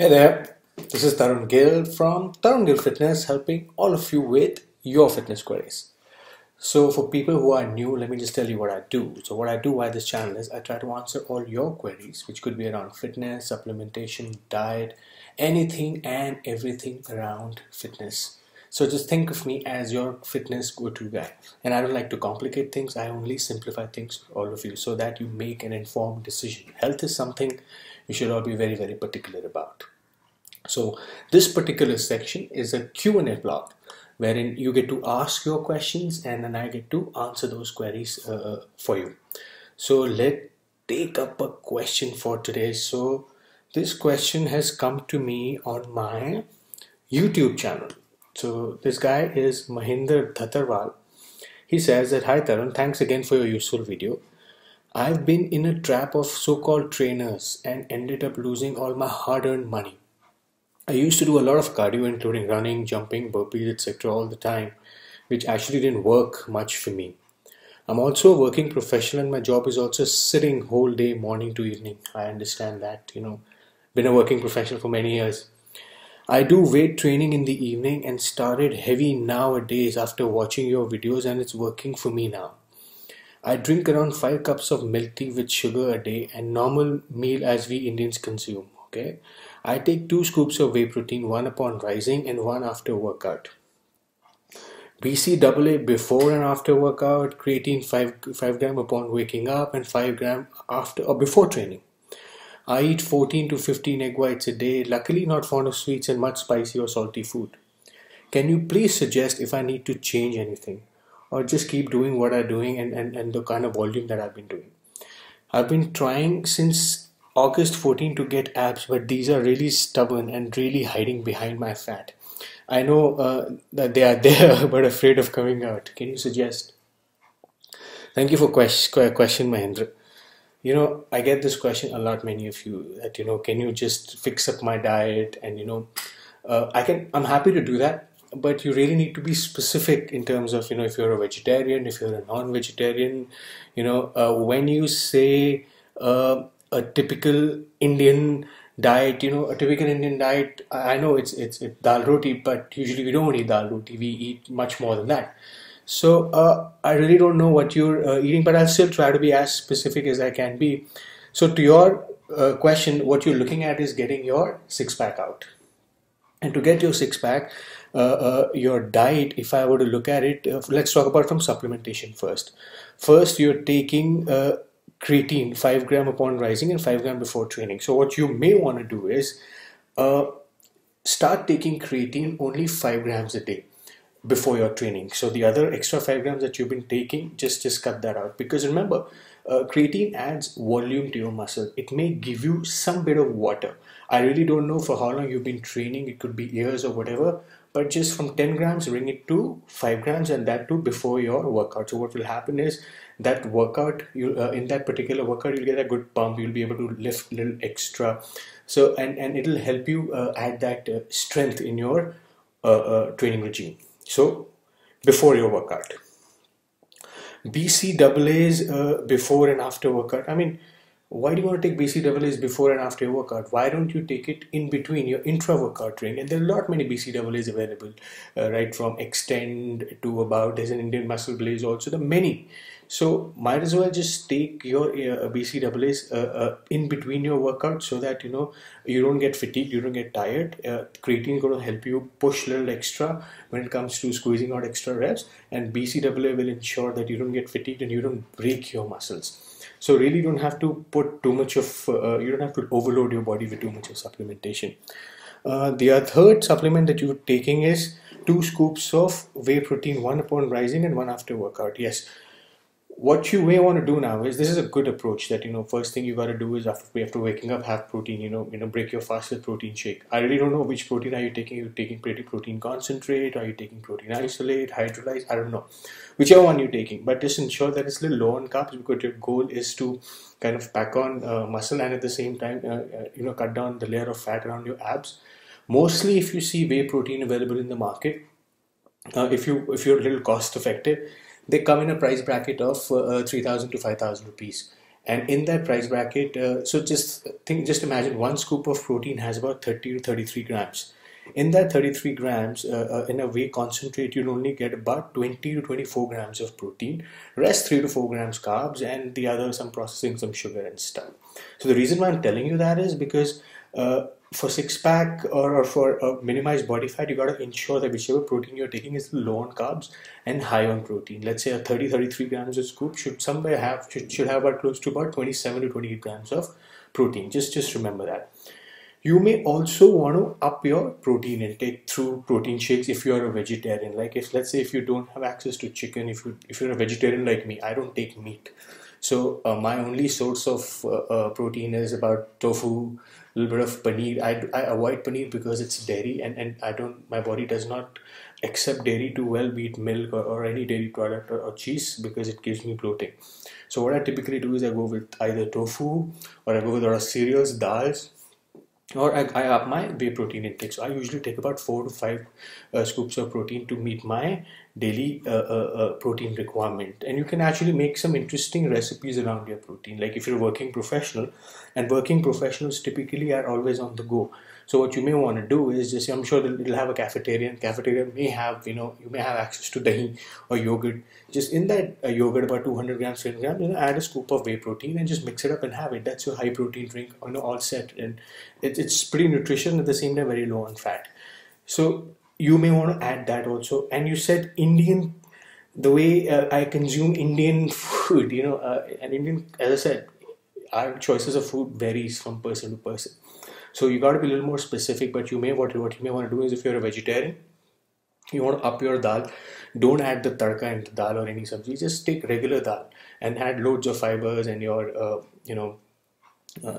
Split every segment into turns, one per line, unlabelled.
Hey there, this is Tarun Gill from Tarun Gill Fitness, helping all of you with your fitness queries. So for people who are new, let me just tell you what I do. So what I do via this channel is I try to answer all your queries, which could be around fitness, supplementation, diet, anything and everything around fitness. So just think of me as your fitness go-to guy. And I don't like to complicate things. I only simplify things for all of you so that you make an informed decision. Health is something you should all be very, very particular about. So this particular section is a Q&A blog wherein you get to ask your questions and then I get to answer those queries for you. So let's take up a question for today. So this question has come to me on my YouTube channel. So this guy is Mahinder Thatarwal. He says that, "Hi Tarun, thanks again for your useful video. I've been in a trap of so-called trainers and ended up losing all my hard-earned money. I used to do a lot of cardio, including running, jumping, burpees, etc. all the time, which actually didn't work much for me. I'm also a working professional and my job is also sitting whole day, morning to evening. I understand that, been a working professional for many years. I do weight training in the evening and started heavy nowadays after watching your videos and it's working for me now. I drink around 5 cups of milk tea with sugar a day and normal meal as we Indians consume. Okay. I take 2 scoops of whey protein, one upon rising and one after workout. BCAA before and after workout, creatine 5 gram upon waking up and 5 gram after or before training. I eat 14 to 15 egg whites a day, luckily not fond of sweets and much spicy or salty food. Can you please suggest if I need to change anything or just keep doing what I'm doing and the kind of volume that I've been doing? I've been trying since August 14 to get abs, but these are really stubborn and really hiding behind my fat. I know that they are there, but afraid of coming out. Can you suggest?" Thank you for question, Mahendra. I get this question a lot, many of you, that, can you just fix up my diet? And, I'm happy to do that, but you really need to be specific in terms of, if you're a vegetarian, if you're a non-vegetarian, when you say a typical Indian diet, a typical Indian diet, I know it's dal roti, but usually we don't eat dal roti, we eat much more than that. So I really don't know what you're eating, but I'll still try to be as specific as I can be. So to your question, what you're looking at is getting your six-pack out. And to get your six-pack, your diet, if I were to look at it, let's talk about from supplementation first. First, you're taking creatine 5 gram upon rising and 5 gram before training. So what you may want to do is start taking creatine only 5 grams a day before your training. So the other extra 5 grams that you've been taking, just cut that out, because remember, creatine adds volume to your muscle. It may give you some bit of water. I really don't know for how long you've been training, it could be years or whatever, but just from 10 grams bring it to 5 grams, and that too before your workout. So what will happen is that workout, in that particular workout, you'll get a good pump, you'll be able to lift a little extra. So and it'll help you add that strength in your training regime. So before your workout. BCAAs before and after workout. I mean, why do you want to take BCAAs before and after your workout? Why don't you take it in between your intra-workout training? And there are a lot many BCAAs available, right from Extend to about, there's an Indian Muscle Blaze also, there are many. So might as well just take your BCAAs in between your workout so that, you don't get fatigued, you don't get tired. Creatine is going to help you push a little extra when it comes to squeezing out extra reps, and BCAA will ensure that you don't get fatigued and you don't break your muscles. So really don't have to put too much of, you don't have to overload your body with too much of supplementation. The third supplement that you're taking is 2 scoops of whey protein, one upon rising and one after workout. Yes. What you may want to do now is, this is a good approach that, first thing you got to do is after waking up, have protein, break your fast with protein shake. I really don't know which protein are you taking. Are you taking protein concentrate? Are you taking protein isolate, hydrolyzed? I don't know. Whichever one you're taking, but just ensure that it's a little low on carbs, because your goal is to kind of pack on muscle and at the same time, cut down the layer of fat around your abs. Mostly if you see whey protein available in the market, if you're a little cost effective, they come in a price bracket of 3,000 to 5,000 rupees. And in that price bracket, so just just imagine one scoop of protein has about 30 to 33 grams. In that 33 grams, in a whey concentrate, you'll only get about 20 to 24 grams of protein, rest 3 to 4 grams carbs, and the other some processing, some sugar and stuff. So the reason why I'm telling you that is because for six-pack or for minimized body fat, you got to ensure that whichever protein you're taking is low on carbs and high on protein. Let's say a 33 grams of scoop should have about close to about 27 to 28 grams of protein. Just remember that. You may also want to up your protein intake through protein shakes if you are a vegetarian. Like let's say if you don't have access to chicken, if you're a vegetarian like me, I don't take meat. So my only source of protein is about tofu, a little bit of paneer. I avoid paneer because it's dairy, and my body does not accept dairy too well, be it milk or any dairy product or cheese, because it gives me bloating. So what I typically do is I go with either tofu, or I go with a lot of cereals, dals, or I up my whey protein intake. So I usually take about 4 to 5 scoops of protein to meet my daily protein requirement. And you can actually make some interesting recipes around your protein. Like if you're a working professional, and working professionals typically are always on the go. So what you may want to do is just, I'm sure it'll have a cafeteria. Cafeteria may have, you may have access to dahi or yogurt. Just in that yogurt, about 200 grams, 300 grams, add a scoop of whey protein and just mix it up and have it. That's your high protein drink, all set. And it's pretty nutritious, at the same time very low on fat. So you may want to add that also. And you said Indian, the way I consume Indian food, and Indian, as I said, our choices of food varies from person to person. So you got to be a little more specific. But what you may want to do is, if you're a vegetarian, you want to up your dal. Don't add the tadka into dal or any sabji. Just take regular dal and add loads of fibers and your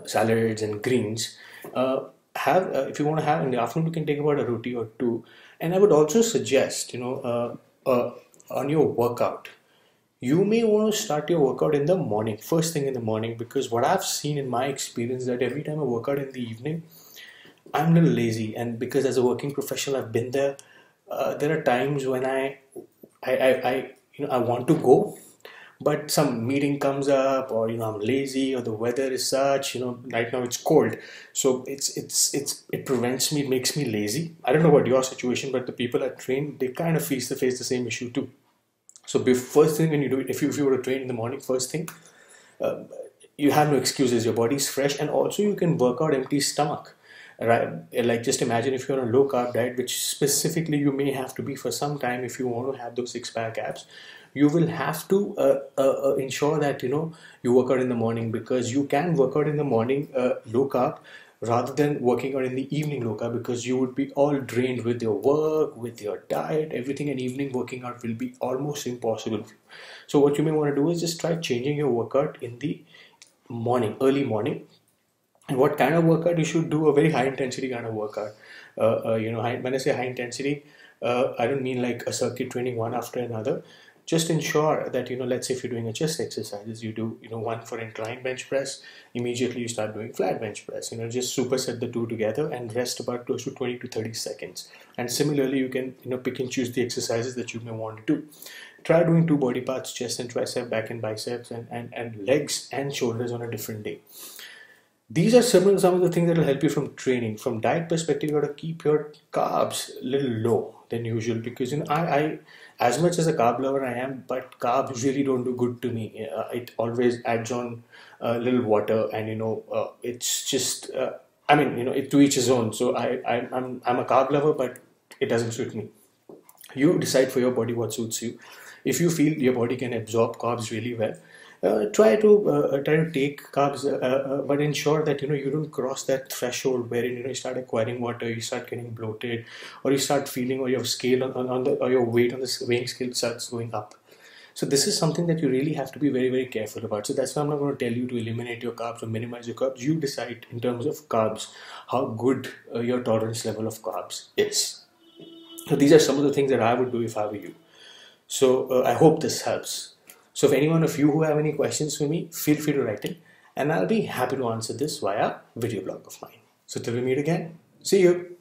salads and greens. If you want to have in the afternoon, you can take about a roti or two. And I would also suggest, on your workout, you may want to start your workout in the morning, first thing in the morning, because what I've seen in my experience, that every time I work out in the evening, I'm a little lazy. And because as a working professional, I've been there. There are times when I want to go, but some meeting comes up, or I'm lazy, or the weather is such, right now it's cold, so it prevents me, it makes me lazy. I don't know about your situation, but the people I train, they kind of face the same issue too. So first thing when you do it, if you were to train in the morning, first thing, you have no excuses. Your body's fresh, and also you can work out empty stomach. Right? Like just imagine if you're on a low carb diet, which specifically you may have to be for some time if you want to have those six-pack abs. You will have to ensure that you work out in the morning, because you can work out in the morning low carb rather than working out in the evening low carb, because you would be all drained with your work, with your diet, everything, and evening working out will be almost impossible. So what you may want to do is just try changing your workout in the morning, early morning. And what kind of workout you should do? A very high intensity kind of workout. When I say high intensity, I don't mean like a circuit training one after another. Just ensure that, let's say if you're doing a chest exercises, you do, one for incline bench press, immediately you start doing flat bench press, just superset the two together and rest about close to 20 to 30 seconds. And similarly, you can, pick and choose the exercises that you may want to do. Try doing two body parts, chest and tricep, back and biceps, and legs and shoulders on a different day. These are some of the things that will help you from training. From diet perspective, you got to keep your carbs a little low than usual, because I as much as a carb lover I am, but carbs really don't do good to me. It always adds on a little water, and it's just it to each his own. So I'm a carb lover, but it doesn't suit me. You decide for your body what suits you. If you feel your body can absorb carbs really well, try to take carbs, but ensure that you don't cross that threshold wherein you start acquiring water, you start getting bloated, or you start feeling, or your scale or your weight on the weighing scale starts going up. So this is something that you really have to be very, very careful about. So that's why I'm not going to tell you to eliminate your carbs or minimize your carbs. You decide in terms of carbs how good your tolerance level of carbs is. So these are some of the things that I would do if I were you. So I hope this helps. So if any one of you who have any questions for me, feel free to write in, and I'll be happy to answer this via video blog of mine. So till we meet again, see you.